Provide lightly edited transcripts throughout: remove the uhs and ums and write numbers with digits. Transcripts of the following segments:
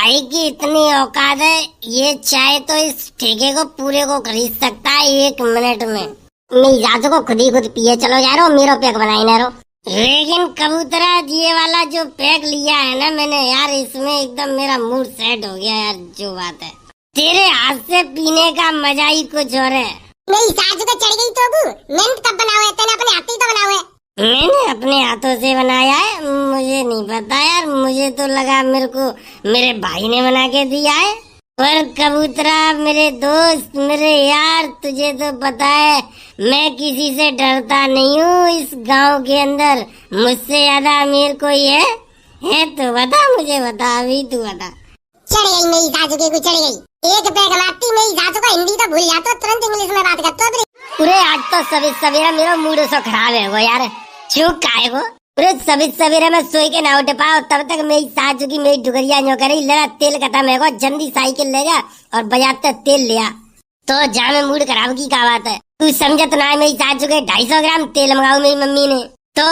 भाई की इतनी औकात है, ये चाहे तो इस ठेके को पूरे को खरीद सकता है 1 मिनट में। मिजाज को खुद ही खुद पिए चलो यारो, मेरा पैक बनाई ना रो। लेकिन कबूतरा ये वाला जो पैक लिया है ना मैंने यार, इसमें एकदम मेरा मूड सेट हो गया यार। जो बात है तेरे हाथ से पीने का मजा ही कुछ और है। नहीं साजू तो चढ़ गई तो मैंने कब बनाया है? तेने अपने हाथ ही तो बनाया है। मैंने अपने हाथों से बनाया है, मुझे नहीं पता यार, मुझे तो लगा मेरे को मेरे भाई ने बना के दिया है। पर कबूतरा मेरे दोस्त, मेरे यार, तुझे तो पता है मैं किसी से डरता नहीं हूँ इस गांव के अंदर। मुझसे ज्यादा अमीर कोई है तो बता, मुझे बता, अभी तू बता। चढ़ गई मेरी साजू के, चढ़ गई। एक पैक मारती मेरी साजू को हिंदी तो भूल जाता, तुरंत इंग्लिश में बात करता। पूरे आज तो सवेरा मेरा मूड सो खराब है वो यार। चुप काहे को? पूरे सवेरे में सोई के ना उठ पाओ तब तक मेरी साजू की मेरी डुगरिया जो करी लड़ा तेल खत्म है, जल्दी साइकिल ले जा और बजाते तेल लिया। तो जा में मूड खराब की क्या बात है? तू समझत ना है मेरी साजू के 250 ग्राम तेल मंगाऊ मेरी मम्मी ने तो।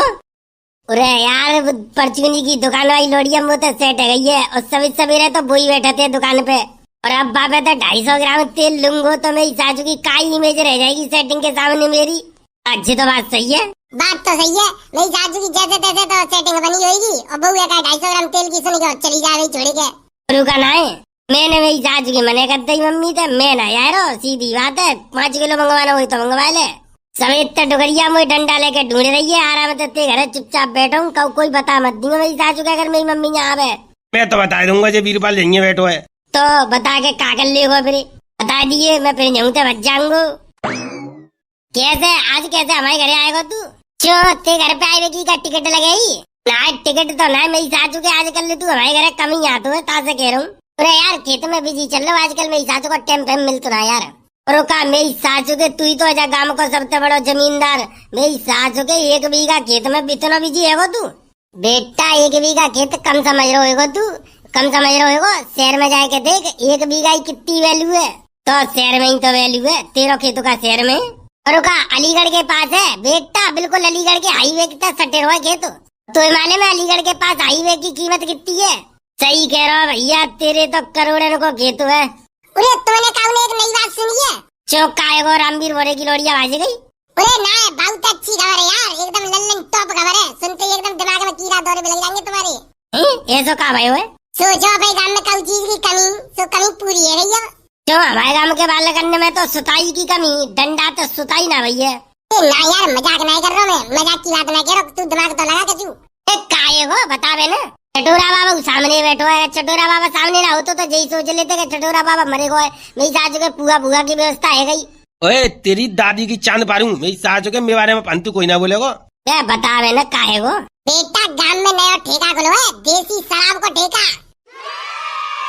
अरे यार परचूनी की दुकान वाली लोड़िया वो तो सेट है गई है, और सवेरे तो बोई बैठे थे दुकान पे। और अब बाबा तो 250 ग्राम तेल लूंगो तो मेरी साजू की काई इमेज रह जाएगी सेटिंग के सामने मेरी। अच्छी तो बात सही है, बात तो सही है। मेरी साजू की जैसे तैसे तो सेटिंग बनी होगी, और बहू का 250 ग्राम तेल की सुन के चली जा रही छोड़ के। रुका ना है, मैंने मेरी साजू की मने कर दी मम्मी थे, मैं ना यार सीधी बात है। 5 किलो मंगवाना हुई तो मंगवा ले। समेत डुगरिया में डंडा लेके ढूंढ रही है, आराम से घर चुपचाप बैठो, कोई बता मत दूंगा मेरी साजू का अगर मेरी मम्मी यहाँ पे। मैं तो बता दूंगा जो बीरपाल यहीं बैठो है तो बता के का कर ले फिर बता दिए, मैं फिर जाऊँ तो बच जाऊंगा। कैसे आज कैसे हमारे घर आएगा तू? क्यों ते घर पे आए की का टिकट लगेगी? ना टिकट तो ना मेरी सासू के आजकल तू हमारे घर कम ही आता है, तासे कह रहा हूँ। अरे यार खेत में बिजी चल रहा हूँ आजकल, मेरी सासू को टाइम टाइम मिलता ना यार। और का मेरी सासू के तू ही तो है गांव को सबसे बड़ा जमींदार, मेरी सासू के 1 बीघा खेत में इतना बिजी है तू? बेटा 1 बीघा खेत कम समझ रहे हो तू, कम समझ रहे हो। शहर में जाके देख 1 बीघा की कितनी वैल्यू है, तो शहर में ही तो वैल्यू है 13 खेतों का शहर में। और का अलीगढ़ के पास है बेटा, बिल्कुल अलीगढ़ के हाईवे के तक सटे हुए खेत। तो मालूम है अलीगढ़ के पास हाईवे की कीमत कितनी है? सही कह रहा भैया, तेरे तो करोड़ों को खेत है। अरे तूने कहा एक नई बात सुनी है? चौक का रामवीर बोरे की लोड़िया बाज गई। अरे ना बहुत अच्छी खबर है यार, एकदम लल्लन टॉप खबर है, सुनते ही एकदम दिमाग में कीड़ा दौरे लग जाएंगे तुम्हारे। ऐसा कहा भाई हुए? सोचो भाई गांव में कई चीज की कमी, सो कमी पूरी है भैया। क्यों हमारे गांव के बाल करने में तो सुताई की कमी, डंडा तो सुताई ना भैया। ना यार मजाक नहीं कर रहा मैं, मजाक की बात नहीं कर रहा, तू दिमाग तो लगा के तू। काहे हो बता बे ना। चटोरा बाबा सामने बैठो है, चटोरा बाबा सामने ना होतो तो यही सोच लेते कि चटोरा बाबा मरे को है। मेरी सासू के पुआ बुआ की व्यवस्था है गई। ओए तेरी दादी की चांद पारूं, मेरी सासू के मेरे बारे में पंतु कोई ना बोलेगो। बता बे ना काहे हो? बेटा गांव में नया ठेका खुलो है, देसी शराब को ठेका।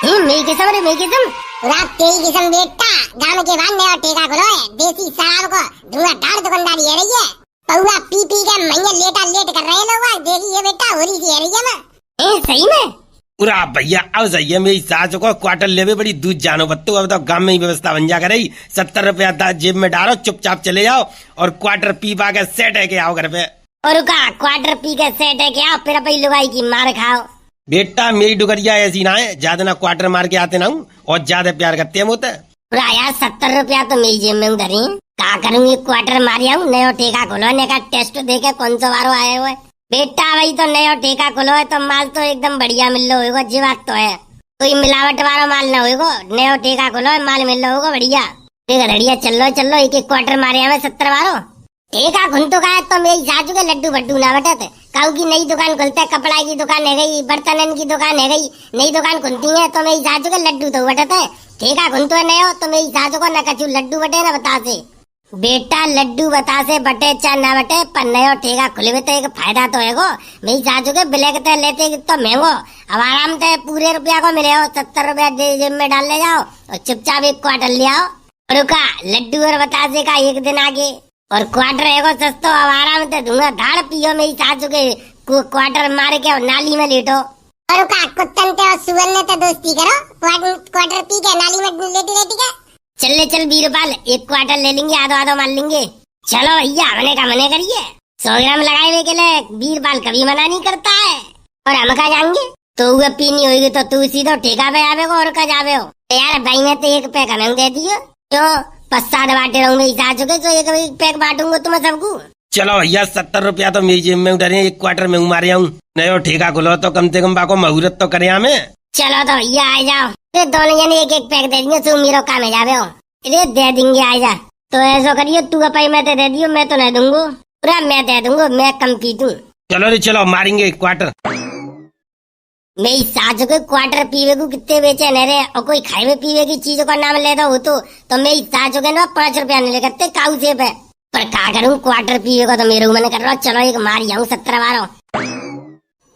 मेरी किस्म रे मेरी किस्म, रात तेरी किस्म बेटा, गांव के बाद नया ठेका खुलो है, देसी शराब को धुआंधार दुकानदारी है रही है। पौआ पी पी के मैया लेटा लेट कर रहे लोग, देखिए बेटा हो रही सी है रही है ना। सही में पूरा भैया अब सही है, मेरी सासू को क्वार्टर लेवे बड़ी दूध जानो बत्तू। अब तो गांव में ही व्यवस्था बन जा कर रही, 70 रुपया जेब में डालो, चुपचाप चले जाओ और क्वार्टर पी पा के सेट है के आओ घर पे। और का क्वार्टर पी के सेट है के आओ, फिर अपनी लुगाई की मार खाओ। बेटा मेरी डुगरिया ऐसी ना है, ज्यादा ना क्वार्टर मार के आते ना हूँ, और ज्यादा प्यार करते हैं होता है। पूरा यार 70 रुपया तो मेरी जेब में उधर ही का करूंगी, क्वार्टर मारिया हूँ, नया ठेका खोलो ने का टेस्ट देखे कौन सा वारो आए हुए। बेटा वही तो नया ठेका खोलो है तो माल तो एकदम बढ़िया मिल रहा होगा, जी बात तो है, कोई मिलावट वाला माल ना होगा। नया ठेका खोलो है माल मिल रहा होगा बढ़िया। बढ़िया चलो 1 क्वार्टर मारे हमें 70 वारो ठेका खुन तो का तो मेरी सासू के लड्डू बड्डू ना बटत। काऊ की नई दुकान खुलता है, कपड़ा की दुकान है गई, बर्तन की दुकान है गई, नई दुकान खुलती है तो मेरी सासू के लड्डू तो बटत है। ठेका खुन तो नया तो मेरी सासू को न कचू लड्डू बटे ना बतासे। बेटा लड्डू बतासे बटे चाहे ना बटे, पर नया ठेका खुले तो एक फायदा तो है गो। मेरी सासू के ब्लैक ते लेते तो महंगो, अब आराम से पूरे रुपया को मिले हो। 70 रुपया जेब में डाल ले जाओ और चुपचाप 1 क्वार्टर ले आओ। रुका लड्डू और बतासे का 1 दिन आगे, और क्वार्टर है सस्तो, अब आराम से धुआंधार पियो। मेरी सासू के क्वार्टर मार के और नाली में लेटो। और का कुत्तन ते और सुअर ने तो दोस्ती करो, क्वार्टर पी के नाली में लेटी लेटी के। चल बीरपाल 1 क्वार्टर ले लेंगे, आधो मार लेंगे। चलो भैया हमने का मने करिए, 100 ग्राम लगाए हुए के लिए बीरपाल कभी मना नहीं करता है। और हम कहा जाएंगे? तो वह पीनी होगी तो तू सीधो ठेका पे आवे को और का जावे हो। यार भाई मैं तो एक पैक हमें दे दियो, क्यों पस्साद बांटे रहूंगे इस आ चुके, तो एक पैक बांटूंगा तुम्हें सबको। चलो भैया 70 रुपया तो मेरी जेब में उधर 1 क्वार्टर में मारे आऊँ, नयो ठेका खुलो तो कम से कम बाको मुहूर्त तो करे हमें। चलो तो भैया आ जाओ, ये दोनों जने एक एक पैक दे देंगे, तू मेरे काम में जावे हो। अरे दे देंगे आ जा। तो ऐसा करियो तू अपने में दे दियो, मैं तो नहीं दूंगा, पूरा मैं दे दूंगा, मैं कम पी दूं। चलो रे चलो मारेंगे 1 क्वार्टर। मेरी सास के क्वार्टर पीवे को कितने बेचे न रे, और कोई खाए पीवे की चीजों का नाम लेता हो तो मेरी सास के ना 5 रुपया नहीं लेते काऊ से पे, पर क्या करूँ क्वार्टर पीवे को तो मेरे मन कर रहा। चलो एक मार जाऊँ 17 बार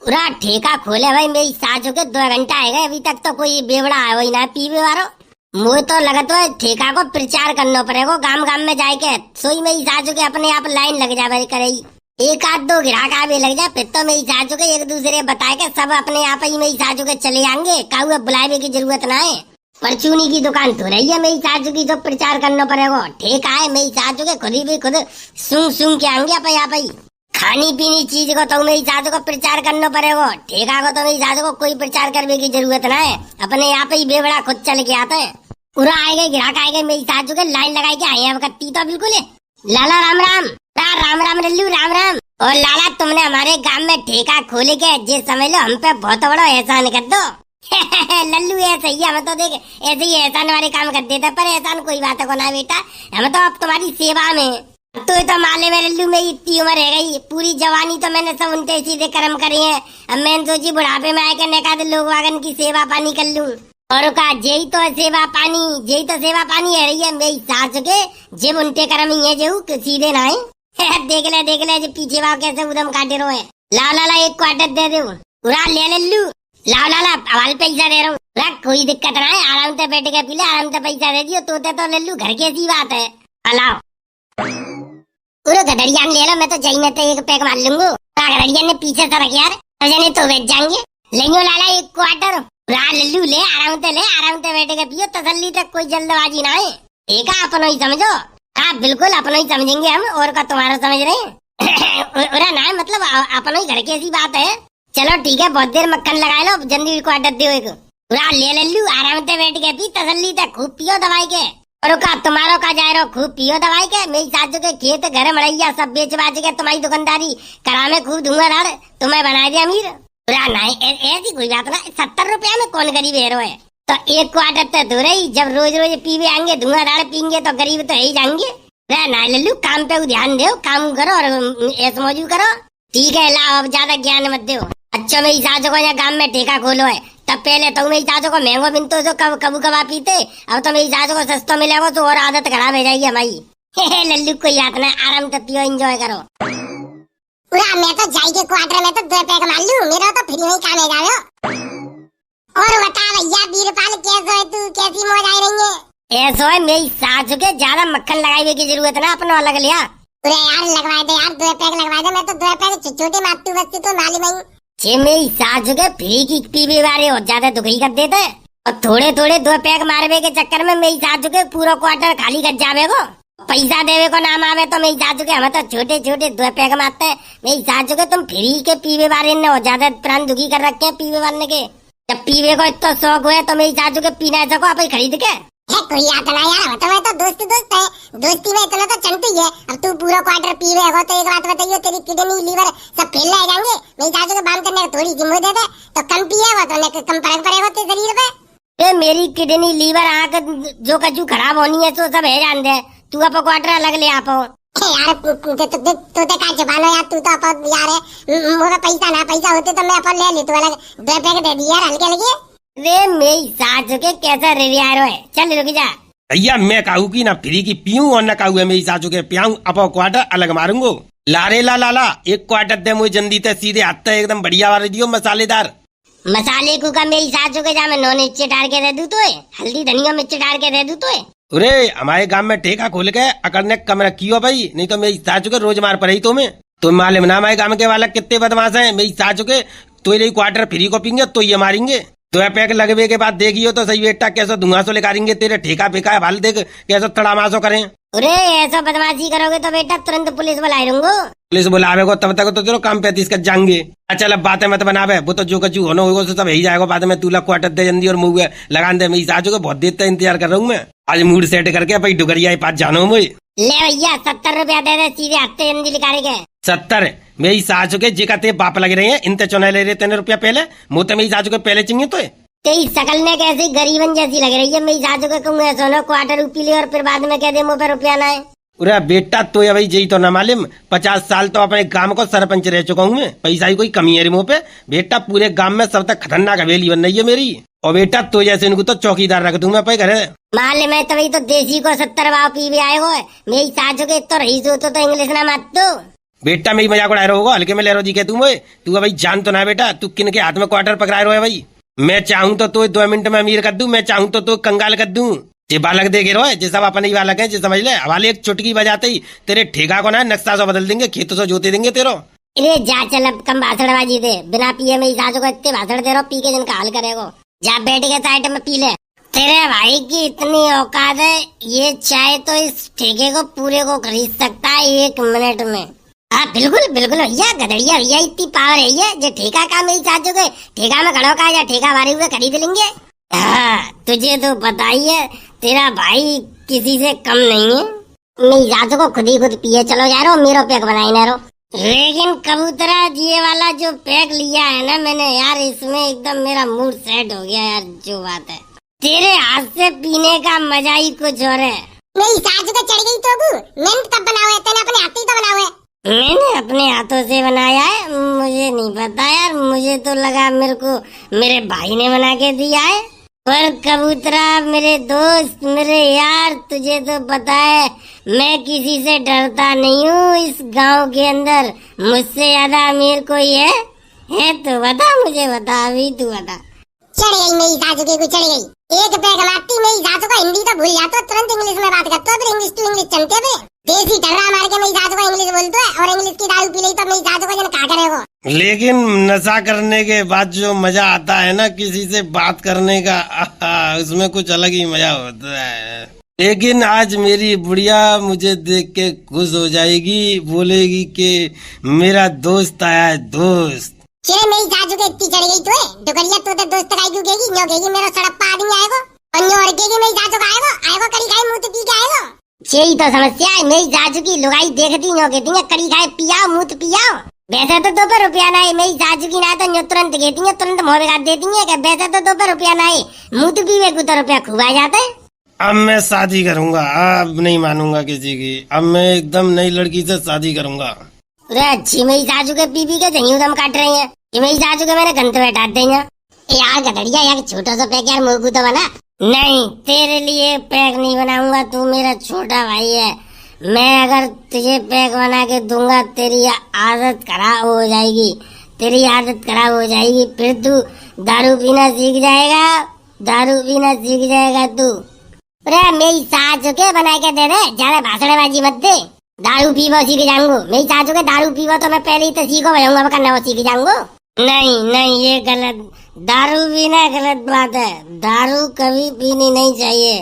पूरा ठेका खोले भाई मेरी सास के 2 घंटा है अभी तक तो कोई बेवड़ा है वही ना पीवे वालो। मुझे तो लगा तो ठेका को प्रचार करना पड़ेगा, गांव गांव में जाके सोई मेरी सास के अपने आप लाइन लग जाए करे, एक आध 2 ग्राहक आवे लग जाए, फिर तो मेरी सासू के एक दूसरे बताए के सब अपने आप ही मेरी सासू के चले आएंगे, काऊ बुलावे की जरूरत ना है। परचूनी की दुकान तो रही है मेरी सासू की, जो प्रचार करना पड़ेगा। ठेका है मेरी सासू के, खुद ही भी खुद सूंघ के आएंगे आप आप ही। खानी पीनी चीज को तो मेरी सासू को प्रचार करना पड़ेगा, ठेका को तो मेरी सासू को कोई प्रचार करने की जरूरत ना है, अपने आप ही बेवड़ा खुद चल के आता है। पूरा आएगा ग्राहक आएगा मेरी सासू के लाइन लगाई के आए कत्ती तो बिल्कुल लाला राम राम राम राम लल्लू राम राम। और लाला तुमने हमारे गांव में ठेका खोल के जे समझ लो हम पे बहुत बड़ा एहसान कर दो। लल्लू ऐसे ही हम तो देख ऐसे ही एहसान वाले काम कर देता, पर एहसान कोई बात को ना बेटा, हम तो अब तुम्हारी सेवा में। तो माले में लल्लू मेरी इतनी उम्र है गई, पूरी जवानी तो मैंने सब उनके सीधे कर्म करे हैं, अब मैंने सोची बुढ़ापे में आके नेका लोग वागन की सेवा पानी कर लूं, और का जेई तो सेवा पानी है रही है मेरी सास के, जब उनके कर्म ही है जो सीधे ना है। देख ले जो पीछे वाव कैसे उदम काटे रहो है। लाओ लाला 1 क्वार्टर दे दो, पूरा ले लल्लू, लाओ लाला हवाल पैसा दे रहा हूँ, कोई दिक्कत ना है, आराम से बैठ के पी ले, आराम से पैसा दे दियो, तो लल्लू घर की ऐसी बात है। लाओ पूरा गधड़िया ले लो, मैं तो चाहिए तो 1 पैक मार लूंगा, गधड़िया ने पीछे से रख यार, जने तो बैठ जाएंगे। लेंगे लाला 1 क्वार्टर, लल्लू ले आराम से बैठ के पियो, तसल्ली तक कोई जल्दबाजी ना है, ठीक है अपनो ही समझो। हाँ बिल्कुल अपनो ही समझेंगे हम, और का तुम्हारा समझ रहे हैं। ना मतलब अपनो ही घर की ऐसी बात है। चलो ठीक है, बहुत देर मक्खन लगा लो, जल्दी क्वार्टर दो एक, पूरा ले लल्लू आराम से बैठ के पी, तसल्ली तक खूब पियो दवाई के, और का तुम्हारो का जाए रहो खूब पियो दवाई के। मेरी सासू के खेत घर मड़ैया सब बेच बाच के तुम्हारी दुकानदारी करा में खूब धुआंधार, तुम्हें बना दिया अमीर। पूरा नहीं ऐसी कोई बात ना, 70 रुपया में कौन गरीब हेरो है, तो 1 क्वार्टर तो दूर ही, जब रोज रोज पीवे आएंगे धुआंधार पीएंगे तो गरीब तो ही जाएंगे। ना लल्लू काम पे ध्यान दो, काम करो और ऐस मौजू करो, ठीक है। लाओ अब ज्यादा ज्ञान मत दो। अच्छा मेरी सासू को यहाँ गांव में ठेका खोलो है, तब पहले तो मेरी सासू को महंगो मिलतो जो कबू कबा पीते, अब तो मेरी सासू को सस्ता मिलेगा तो और आदत खराब हो जाएगी हमारी। लल्लू कोई बात ना, आराम से पियो एंजॉय करो। पूरा मैं तो जाई के क्वार्टर में तो 2 पैक मार लूं, मेरा तो फ्री में काम है जाओ। और बता भैया बीरपाल कैसे है तू, कैसी मौज आई रही है? ऐसा है मेरी सासू के ज्यादा मक्खन लगाने की जरूरत ना, अपना अलग लिया। अरे यार लगवा दे यार, 2 पैक लगवा दे, मैं तो 2 पैक छोटे मारतू बच्चे तो मालूम नहीं। छे मेरी सासू के फ्री की पीवे वाले और ज्यादा दुखी कर देते, और थोड़े 2 पैक मारवे के चक्कर में मेरी सासू के पूरा क्वार्टर खाली कर जावे को, पैसा देवे को नाम आवे तो मेरी सासू के हम तो छोटे 2 पैक मारते हैं। मेरी सासू के तुम फ्री के पीवे वाले ने और ज्यादा प्राण दुखी कर रखे हैं पीवे वाले के। जब पीवे को इतना शौक हुआ तो मेरी सासू के पीना सको आप खरीद के। कोई आता ना यार, तो मैं तो दोस्त है, दोस्ती में इतना तो चलती है। अब तू पूरा क्वार्टर पीवे हो तो एक बात बताइए, तेरी किडनी लीवर सब फेल रह जाएंगे। मेरी सासू को बाम करने थोड़ी जिम्मे दे दे, तो कम पिए हो तो कम फर्क पड़ेगा तेरे शरीर पे। मेरी किडनी लीवर आंख जो कछु खराब होनी है तो सब है जान दे, तू आप क्वार्टर अलग ले आप यार तू का जबानो यार, तू तो अपन यार है, मोरा पैसा होते तो मैं अपन ले ले, तू अलग 2 पैक दे दिया हल्के लगे। रे मेरी सासू के कैसा रिवियारो है, चल रुक जा। भैया मैं कहूँ की ना फ्री की पीऊं और न कहूँ मेरी सासू के पियाऊं, अपो क्वार्टर अलग मारूंगो। लारे लाला 1 क्वार्टर दे मुझे जल्दी ते सीधे हाथ एकदम बढ़िया वाले दियो, मसालेदार मसाले को का मेरी सासू के जा मैं नॉन मिर्च डाल के दे दूं तो हल्दी धनिया मिर्च डाल के दे दूं तो। अरे हमारे गांव में ठेका खोल के अकड़ने कम रखियो भाई, नहीं तो मेरी सासू के रोज मार पड़ी तुम्हें। तुम मालूम ना हमारे गांव के वाला कितने बदमाश है, मेरी सासू के तो ये क्वार्टर फ्री को पीएंगे तो ये मारेंगे। 2 पैक लगवे के बाद देखियो तो सही बेटा कैसे धुआं सो निकालेंगे, तेरे ठेका फेंका है भाल देख कैसे तड़ामासो करें। अरे ऐसा बदमाशी करोगे तो बेटा तुरंत पुलिस बुलाए रहूंगो। पुलिस बुलावे को तब तक तो तेरो काम 35 का जाएंगे। अच्छा अब बातें मत बनावे, वो तो जो कचू होना होगा सब ही जाएगा। बाद में तू ला क्वार्टर दे जल्दी और मुँह लगा दे। मैं आज को बहुत देर तक इंतजार कर रहा हूँ। मैं आज मूड सेट करके भाई डुगरिया के पास जाना हूँ। मुझे ले भैया 70 रुपया दे दे, सीधे हफ्ते जल्दी निकाले के। 70 मेरी सास के जिका ते बाप लग रहे हैं, इनते चुना ले रहे 3 रुपया पहले। मुँह तो मेरी सास के पहले चाहिए तो तेरी शकल ने कैसी गरीबन जैसी लग रही है। मेरी सासू के कहूँ सोनो क्वार्टर पी ले और फिर बाद में कह दे मुँह पे रुपया ना है। अरे बेटा तो ये भाई जी तो ना मालूम, 50 साल तो अपने गांव को सरपंच रह चुका हूँ मैं। पैसा ही कोई कमी है रे मुँह पे। बेटा पूरे गांव में सब तक खतरनाक हवेली बन रही है मेरी। और बेटा तो जैसे इनको तो चौकीदार रख दूंगा पे घरे। माल में तभी तो देसी को 70 भाव पी भी आए हो। मेरी सासू के तो रही तो इंग्लिश ना मत दो। बेटा मेरी मजाक उड़ा रहा होगा, हल्के में ले रहा जी के तू। तू भाई जान तो ना बेटा, तू किन के हाथ में क्वार्टर पकड़ा रहा है भाई। मैं चाहूँ तो 2 मिनट में अमीर कर दूं, मैं चाहूँ तो कंगाल कर दूं। ये बालक देखे रहो है, सब अपने ही बालक है, समझ ले। हवाले एक चुटकी बजाते ही तेरे ठेका को ना नक्शा से बदल देंगे, खेतों से जोते देंगे तेरो। अरे जा चल अब कम भाषणबाजी दे, बिना पिए मेरी सासू को इतने भाषण दे रहा, पी के जिनका हाल करेगो। जा बैठ के साइड में पी ले। तेरे भाई की इतनी औकात है, ये चाय तो इस ठेके को पूरे को खरीद सकता है 1 मिनट में। हाँ बिल्कुल बिल्कुल भैया, गधड़िया भैया इतनी पावर है ये। जो ठेका का मेरी सासू के ठेका में खड़ो का या ठेका वाले हुए खरीद लेंगे। हाँ तुझे तो पता ही है, तेरा भाई किसी से कम नहीं है। मेरी सासू को खुद ही खुद पिए चलो जा रहा, मेरा पैक बनाई ना रहो। लेकिन कबूतरा ये वाला जो पैक लिया है ना मैंने यार, इसमें एकदम मेरा मूड सेट हो गया यार। जो बात है तेरे हाथ से पीने का मजा ही कुछ और है। मेरी सासू तो चढ़ गई तो मैंने कब बनाया है? तेने अपने हाथ ही तो बनाया है। मैंने अपने हाथों से बनाया है, मुझे नहीं पता यार। मुझे तो लगा मेरे को मेरे भाई ने बना के दिया है। पर कबूतरा मेरे दोस्त मेरे यार, तुझे तो पता है मैं किसी से डरता नहीं हूँ इस गांव के अंदर। मुझसे ज्यादा अमीर कोई है तो बता, मुझे बता, अभी तू बता। चढ़ गई मेरी सासू के को, चढ़ गई। एक पैक मारती मेरी सासू का हिंदी तो भूल जाता, तुरंत इंग्लिश में बात करता। फिर इंग्लिश टू इंग्लिश चलते पे देसी टर्रा मार के मेरी सासू को इंग्लिश बोलते है, और इंग्लिश की दारू पी ली तो मेरी सासू को जन का करेगो। लेकिन नशा करने के बाद जो मजा आता है ना किसी से बात करने का, उसमें कुछ अलग ही मजा होता है। लेकिन आज मेरी बुढ़िया मुझे देख के खुश हो जाएगी, बोलेगी कि मेरा दोस्त आया है, दोस्त। चले मेरी सासू के इतनी चढ़ गई तो है डुगरिया, तो दोस्त का क्यों कहेगी? न्यो कहेगी मेरा सड़प्पा आदमी आएगा, और न्यो अड़केगी मेरी सासू का आएगा कड़ी खाए मुंह तो पी के आएगा। यही तो समस्या है, मेरी सासू की लुगाई देखती न्यो कहती है कड़ी खाए पियाओ मुँह तो पियाओ। वैसे तो 2 रुपया ना है, मेरी सासू की ना तो न्यो तुरंत कहती है, तुरंत मुँह में काट देती है। वैसे तो 2 रुपया ना है, मुँह तो पीवे को 2 रुपया खूब आ जाता है। अब मैं शादी करूंगा, अब नहीं मानूंगा किसी की। अब मैं एकदम नई लड़की से शादी करूंगा। अरे अच्छी मेरी सासू के पी के जही दम काट रही है। ये मेरी सासू के मैंने गंत बैठा देंगे यार। गधड़िया यार छोटा सा पैक यार मुँह तो बना। नहीं तेरे लिए पैक नहीं बनाऊंगा, तू मेरा छोटा भाई है। मैं अगर तुझे पैक बना के दूंगा तेरी आदत खराब हो जाएगी, तेरी आदत खराब हो जाएगी। फिर तू दारू पीना सीख जाएगा, दारू पीना सीख जाएगा तू। अरे मेरी सासू के बना के दे दे, ज्यादा भाषणबाजी मत दे। दारू पीवा सीख जाऊंगा, मेरी सासू के दारू पीवा तो मैं पहले ही तो सीखो भूंगा, करना वो सीख जाऊंगा। नहीं नहीं ये गलत, दारू पीना गलत बात है। दारू कभी पीनी नहीं चाहिए,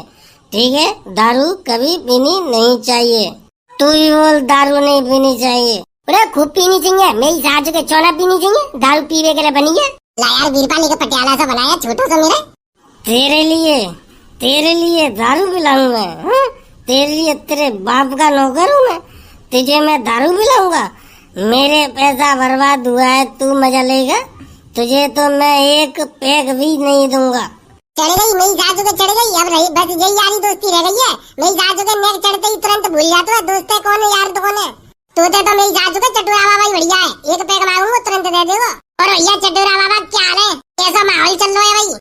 ठीक है? दारू कभी पीनी नहीं चाहिए। तू भी बोल दारू नहीं पीनी चाहिए। अरे खूब पीनी चाहिए, मेरी सासू के चौना पीनी चाहिए, दारू पीवे के लिए बनी है। ला यार वीरपाली के पटियाला सा बनाया छोटा सा मेरा। तेरे लिए दारू पिलाऊं मैं? हाँ? तेरे लिए तेरे बाप का नौकर हूँ मैं, तुझे मैं दारू पिलाऊंगा? मेरे पैसा बर्बाद हुआ है, तू मजा लेगा? तुझे तो मैं 1 पैक भी नहीं दूंगा। चढ़ गई मेरी सासू के, चढ़ गई। अब रही बस यही यारी दोस्ती रह गई है। मेरी सासू के नेक चढ़ते ही तुरंत भूल जाता है दोस्त है कौन है यार तो कौन है। तो मेरी सासू के चटूरा बाबा ही बढ़िया है, 1 पैक मांगूंगा तुरंत दे देगा। और भैया चटूरा बाबा क्या हाल है, कैसा माहौल चल रहा है भाई?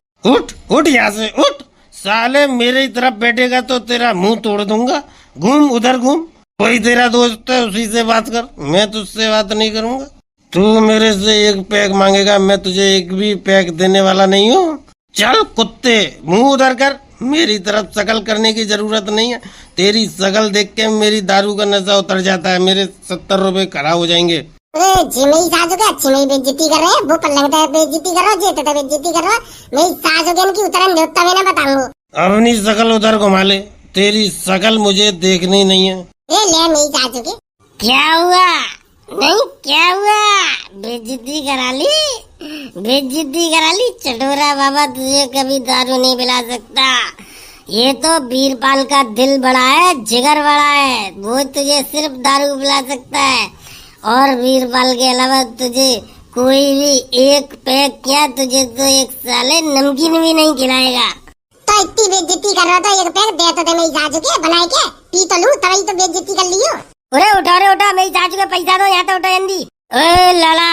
उठ यहाँ से उठ, साले मेरी तरफ बैठेगा तो तेरा मुंह तोड़ दूंगा। घूम उधर घूम, कोई तेरा दोस्त है उसी से बात कर, मैं तुझसे बात नहीं करूंगा। तू मेरे से 1 पैक मांगेगा, मैं तुझे 1 भी पैक देने वाला नहीं हूँ। चल कुत्ते मुंह उधर कर, मेरी तरफ शकल करने की जरूरत नहीं है। तेरी शकल देख के मेरी दारू का नशा उतर जाता है, मेरे 70 रुपए खराब हो जाएंगे। जी मेरी सासू के अच्छी मेरी बेइज्जती कर रहे हैं, वो पलंग पे बेइज्जती कर रहा है, जेते पे बेइज्जती कर रहा है। मेरी सासू के इनकी उतरन देवता में ना बताऊंगा। अपनी शकल उधर घुमा ले, तेरी शकल मुझे देखनी नहीं है। ए ले मेरी चाचू के। क्या हुआ? नहीं क्या हुआ? बेइज्जती करा ली, बेइज्जती करा ली। चटोरा बाबा तुझे कभी दारू नहीं पिला सकता। ये तो वीरपाल का दिल बड़ा है, जिगर बड़ा है, वो तुझे सिर्फ दारू पिला सकता है। और वीरपाल के अलावा तुझे कोई भी एक पैक क्या, तुझे तो एक साले नमकीन भी नहीं खिलाएगा। तो इतनी बेइज्जती कर रहा था, एक पैक दे तो दे मेरी चाचू के, बनाए के पी तो लूं, तभी तो बेइज्जती कर लियो। अरे उठा रे उठा, मेरी चाचू के पैसा दो, यहाँ तो उठा जल्दी। ओए लाला,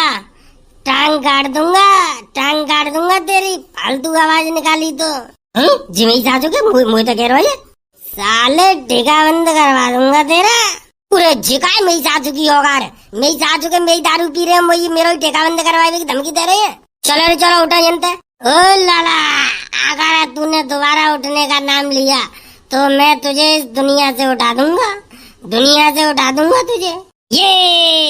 टांग काट दूंगा, टांग काट दूंगा तेरी, फालतू आवाज निकाली तो। जी मेरी चाचू के मुँह तो कह रहा है, साले ठेका बंद करवा दूंगा तेरा। पूरे झिकाए मेरी चाचू की औगार, मेरी चाचू के मेरी दारू पी रहे हैं, वही मेरा ठेका बंद करवाए की धमकी दे रहे हैं। चलो रे चलो उठा जनता। ओ लाला, अगर तूने दोबारा उठने का नाम लिया तो मैं तुझे इस दुनिया से उठा दूंगा, दुनिया से उठा दूंगा तुझे। ये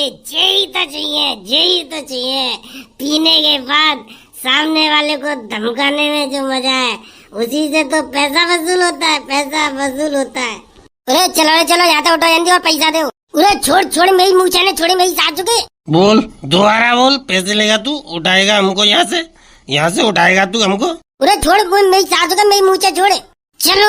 यही तो चाहिए, यही तो चाहिए। पीने के बाद सामने वाले को धमकाने में जो मजा है, उसी से तो पैसा वसूल होता है, पैसा वसूल होता है। अरे चलो यहाँ तो उठो जल्दी और पैसा दो। अरे छोड़ छोड़ मेरी मूछा ने, छोड़े मेरी साथ चुके। बोल दोबारा बोल, पैसे लेगा तू, उठाएगा हमको यहाँ से उठाएगा तू हमको। अरे छोड़ मेरी साथ चुके, मेरी मूछा छोड़े। चलो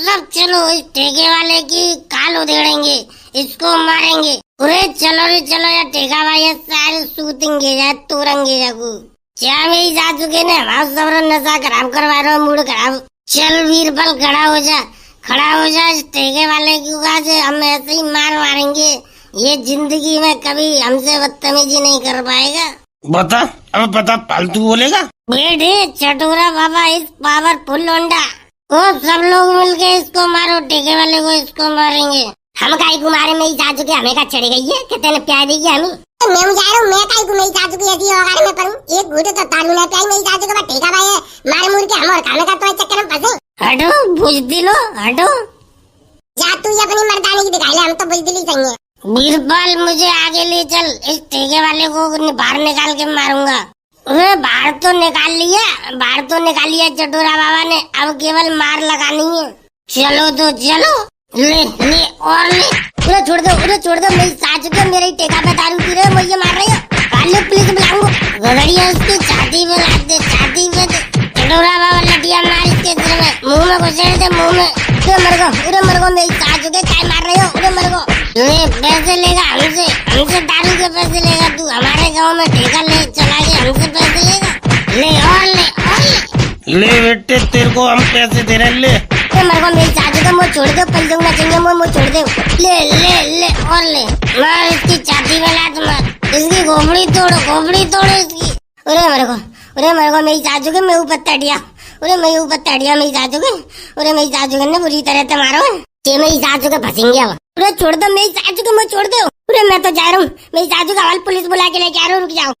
सब चलो, इस ठेके वाले की काल उधेड़ेंगे, इसको मारेंगे। अरे चलो रे चलो यार, ठेका भाई सारे सूतेंगे या तोड़ेंगे जाकू। क्या मेरी साथ चुके ने हमारा सब नशा खराब करवा रहा, मूड खराब। चल वीरबल खड़ा हो जा, खड़ा हो जा। इस ठेके वाले की आज हम ऐसे ही मार मारेंगे, ये जिंदगी में कभी हमसे बदतमीजी नहीं कर पाएगा। बता अब बता, फालतू बोलेगा। बेटे चटोरा बाबा इस पावरफुल लोंडा, वो सब लोग मिलके इसको मारो, ठेके वाले को इसको मारेंगे। हम काई को मारे, मेरी चाचू के हमें का चढ़ गई है, कितने ने प्यार दी हमें। तो मैं जा रहा हूँ, मैं काई को मेरी चाचू की ऐसी औगार में परूं। एक घूट तो तालू ना पिलाई मेरी चाचू के, ठेका भाई है मार मुर के हम और खाने का तो चक्कर में फंसे। हटो बुझदिल लो, हटो। जा तू अपनी मर्दानी की दिखाई ले, हम तो बुजदिली सही है। बीरबल मुझे आगे ले चल, इस ठेके वाले को बाहर निकाल के मारूंगा। अरे बाहर तो निकाल लिया, बाहर तो निकाल लिया चटोरा बाबा ने, अब केवल मार लगानी है। चलो तो चलो, ले ले और ले। उरे छोड़ दो मेरी सास के, मेरे ठेका पे दारू पी रहे हो, मुझे मार रहे हो। काले पुलिस बुलाऊंगा, गगड़िया उसकी छाती पे लाद दे, छाती पे दे। चटोरा बाबा लटिया मार इसके सिर में, मुंह में घुसेड़ दे, मुंह में। उरे मर गो मेरी सास के, क्या मार रहे हो? उरे मर गो। ले पैसे लेगा हमसे दारू के पैसे लेगा तू, हमारे गांव में ठेका ले चला के हमसे पैसे लेगा। ले और ले बेटे, तेरे को हम पैसे दे रहे, ले। मरको मेरी चाचू का मुँह छोड़ दो, पल दूंगा चाहिए मुँह छोड़ दो। ले और ले, मार इसकी छाती में लात मार, इसकी खोपड़ी तोड़ो इसकी। उरे मरको मेरी चाचू के मैं ऊपर तड़िया, मैं ऊपर तड़िया मेरी चाचू के। मेरी चाचू के ने बुरी तरह से मारो, ये मेरी सासू के फंसेंगे अब। अरे छोड़ दो मेरी सासू के, मैं छोड़ दो। अरे मैं तो जा रहा हूँ, मेरी सासू का हाल पुलिस बुला के लेके आ रहा हूँ, रुक जाओ।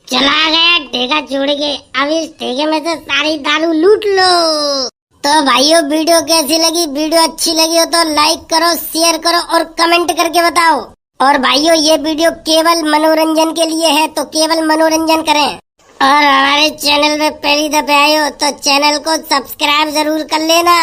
चला गया ठेका छोड़ के, अब इस ठेके में से सारी दारू लूट लो। तो भाइयों वीडियो कैसी लगी? वीडियो अच्छी लगी हो तो लाइक करो, शेयर करो और कमेंट करके बताओ। और भाइयों ये वीडियो केवल मनोरंजन के लिए है, तो केवल मनोरंजन करें। और हमारे चैनल में पहली दफे आए हो तो चैनल को सब्सक्राइब जरूर कर लेना।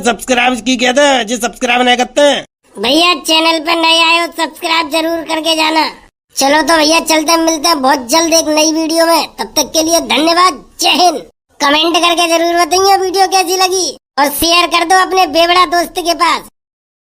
सब्सक्राइब की कहते हैं जो सब्सक्राइब नहीं करते हैं। भैया चैनल पे नए आए हो सब्सक्राइब जरूर करके जाना। चलो तो भैया चलते मिलते हैं बहुत जल्द एक नई वीडियो में, तब तक के लिए धन्यवाद, जय हिंद। कमेंट करके जरूर बताइए वीडियो कैसी लगी और शेयर कर दो अपने बेवड़ा दोस्त के पास।